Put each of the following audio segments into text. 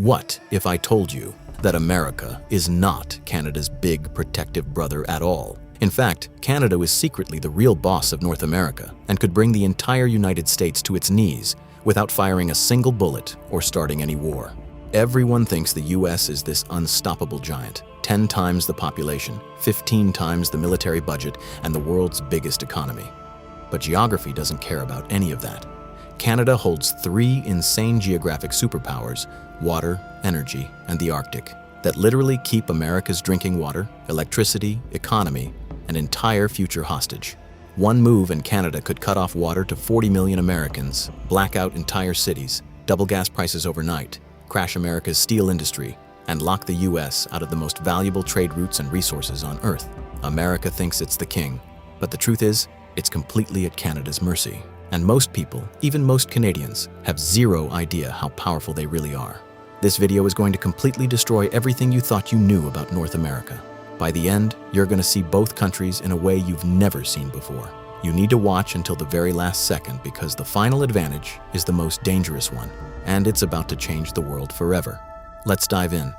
What if I told you that America is not Canada's big protective brother at all? In fact, Canada is secretly the real boss of North America and could bring the entire United States to its knees without firing a single bullet or starting any war. Everyone thinks the US is this unstoppable giant, 10 times the population, 15 times the military budget, and the world's biggest economy. But geography doesn't care about any of that. Canada holds 3 insane geographic superpowers: water, energy, and the Arctic, that literally keep America's drinking water, electricity, economy, and entire future hostage. One move and Canada could cut off water to 40 million Americans, black out entire cities, double gas prices overnight, crash America's steel industry, and lock the US out of the most valuable trade routes and resources on Earth. America thinks it's the king, but the truth is, it's completely at Canada's mercy. And most people, even most Canadians, have zero idea how powerful they really are. This video is going to completely destroy everything you thought you knew about North America. By the end, you're going to see both countries in a way you've never seen before. You need to watch until the very last second because the final advantage is the most dangerous one, and it's about to change the world forever. Let's dive in.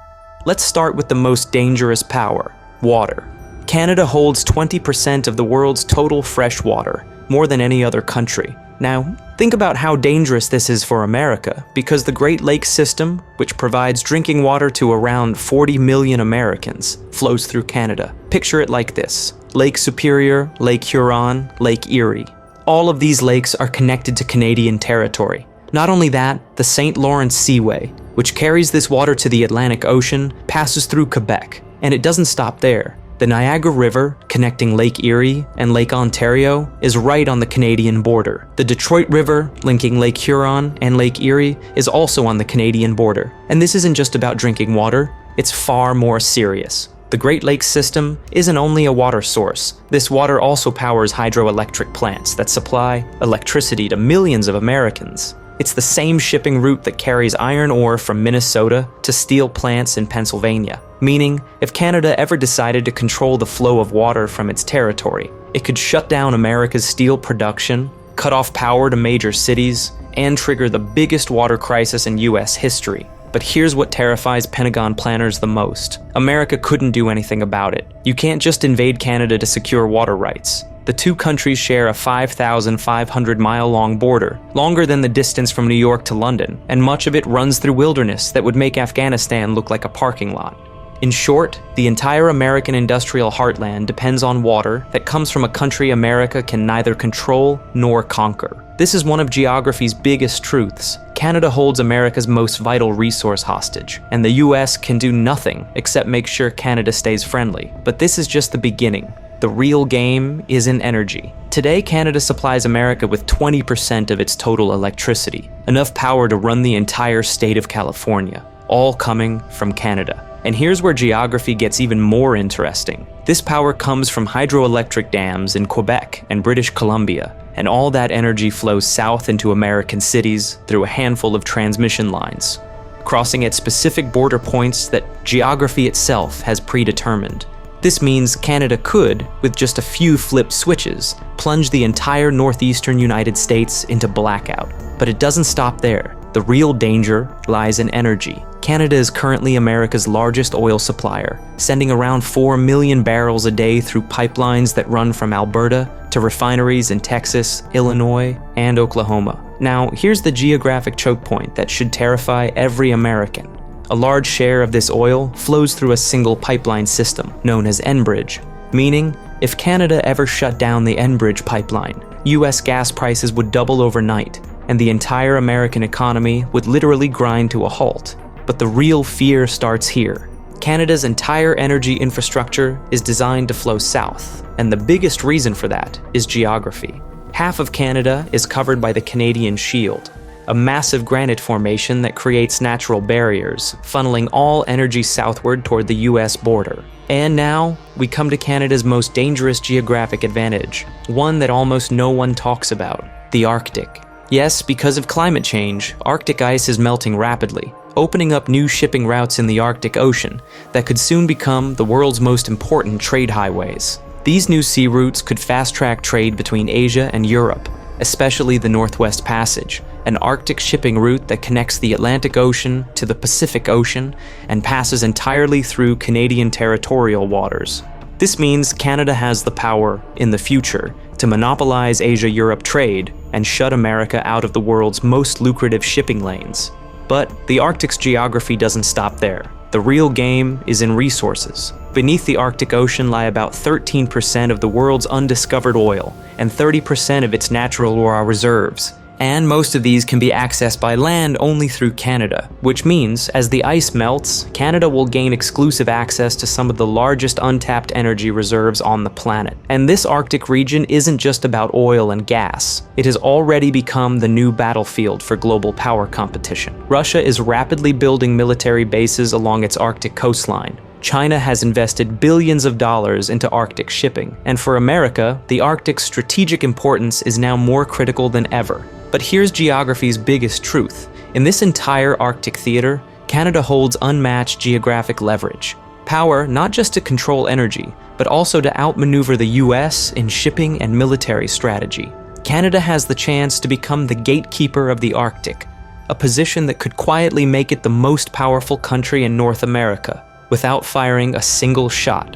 Let's start with the most dangerous power: water. Canada holds 20% of the world's total fresh water, more than any other country. Now, think about how dangerous this is for America, because the Great Lakes system, which provides drinking water to around 40 million Americans, flows through Canada. Picture it like this: Lake Superior, Lake Huron, Lake Erie. All of these lakes are connected to Canadian territory. Not only that, the St. Lawrence Seaway, which carries this water to the Atlantic Ocean, passes through Quebec. And it doesn't stop there. The Niagara River, connecting Lake Erie and Lake Ontario, is right on the Canadian border. The Detroit River, linking Lake Huron and Lake Erie, is also on the Canadian border. And this isn't just about drinking water, it's far more serious. The Great Lakes system isn't only a water source. This water also powers hydroelectric plants that supply electricity to millions of Americans. It's the same shipping route that carries iron ore from Minnesota to steel plants in Pennsylvania. Meaning, if Canada ever decided to control the flow of water from its territory, it could shut down America's steel production, cut off power to major cities, and trigger the biggest water crisis in US history. But here's what terrifies Pentagon planners the most. America couldn't do anything about it. You can't just invade Canada to secure water rights. The two countries share a 5,500-mile-long border, longer than the distance from New York to London, and much of it runs through wilderness that would make Afghanistan look like a parking lot. In short, the entire American industrial heartland depends on water that comes from a country America can neither control nor conquer. This is one of geography's biggest truths. Canada holds America's most vital resource hostage, and the US can do nothing except make sure Canada stays friendly. But this is just the beginning. The real game is in energy. Today, Canada supplies America with 20% of its total electricity, enough power to run the entire state of California, all coming from Canada. And here's where geography gets even more interesting. This power comes from hydroelectric dams in Quebec and British Columbia, and all that energy flows south into American cities through a handful of transmission lines, crossing at specific border points that geography itself has predetermined. This means Canada could, with just a few flipped switches, plunge the entire northeastern United States into blackout. But it doesn't stop there. The real danger lies in energy. Canada is currently America's largest oil supplier, sending around 4 million barrels a day through pipelines that run from Alberta to refineries in Texas, Illinois, and Oklahoma. Now, here's the geographic choke point that should terrify every American. A large share of this oil flows through a single pipeline system, known as Enbridge, meaning if Canada ever shut down the Enbridge pipeline, US gas prices would double overnight, and the entire American economy would literally grind to a halt. But the real fear starts here. Canada's entire energy infrastructure is designed to flow south, and the biggest reason for that is geography. Half of Canada is covered by the Canadian Shield, a massive granite formation that creates natural barriers, funneling all energy southward toward the US border. And now, we come to Canada's most dangerous geographic advantage, one that almost no one talks about: the Arctic. Yes, because of climate change, Arctic ice is melting rapidly, opening up new shipping routes in the Arctic Ocean that could soon become the world's most important trade highways. These new sea routes could fast-track trade between Asia and Europe, especially the Northwest Passage, an Arctic shipping route that connects the Atlantic Ocean to the Pacific Ocean and passes entirely through Canadian territorial waters. This means Canada has the power, in the future, to monopolize Asia-Europe trade and shut America out of the world's most lucrative shipping lanes. But the Arctic's geography doesn't stop there. The real game is in resources. Beneath the Arctic Ocean lie about 13% of the world's undiscovered oil and 30% of its natural raw reserves. And most of these can be accessed by land only through Canada, which means, as the ice melts, Canada will gain exclusive access to some of the largest untapped energy reserves on the planet. And this Arctic region isn't just about oil and gas. It has already become the new battlefield for global power competition. Russia is rapidly building military bases along its Arctic coastline. China has invested billions of dollars into Arctic shipping, and for America, the Arctic's strategic importance is now more critical than ever. But here's geography's biggest truth. In this entire Arctic theater, Canada holds unmatched geographic leverage. Power not just to control energy, but also to outmaneuver the US in shipping and military strategy. Canada has the chance to become the gatekeeper of the Arctic, a position that could quietly make it the most powerful country in North America, without firing a single shot.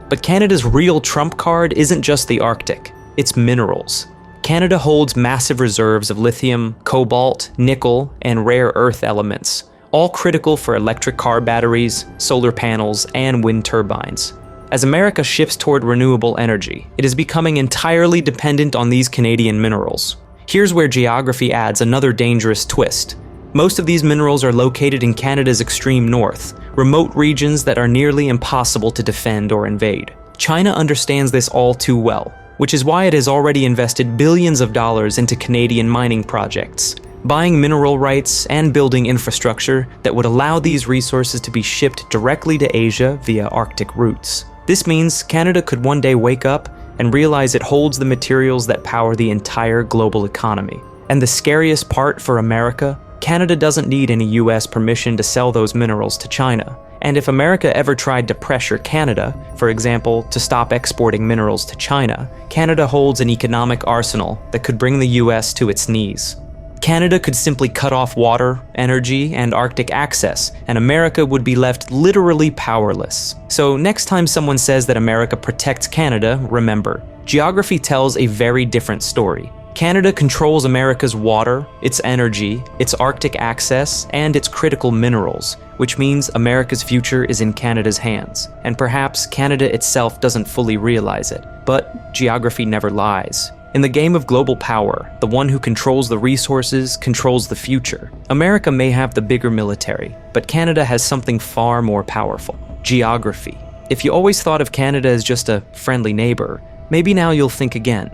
But Canada's real trump card isn't just the Arctic, it's minerals. Canada holds massive reserves of lithium, cobalt, nickel, and rare earth elements, all critical for electric car batteries, solar panels, and wind turbines. As America shifts toward renewable energy, it is becoming entirely dependent on these Canadian minerals. Here's where geography adds another dangerous twist. Most of these minerals are located in Canada's extreme north, remote regions that are nearly impossible to defend or invade. China understands this all too well, which is why it has already invested billions of dollars into Canadian mining projects, buying mineral rights and building infrastructure that would allow these resources to be shipped directly to Asia via Arctic routes. This means Canada could one day wake up and realize it holds the materials that power the entire global economy. And the scariest part for America, Canada doesn't need any US permission to sell those minerals to China. And if America ever tried to pressure Canada, for example, to stop exporting minerals to China, Canada holds an economic arsenal that could bring the US to its knees. Canada could simply cut off water, energy, and Arctic access, and America would be left literally powerless. So next time someone says that America protects Canada, remember, geography tells a very different story. Canada controls America's water, its energy, its Arctic access, and its critical minerals, which means America's future is in Canada's hands. And perhaps Canada itself doesn't fully realize it, but geography never lies. In the game of global power, the one who controls the resources controls the future. America may have the bigger military, but Canada has something far more powerful: geography. If you always thought of Canada as just a friendly neighbor, maybe now you'll think again.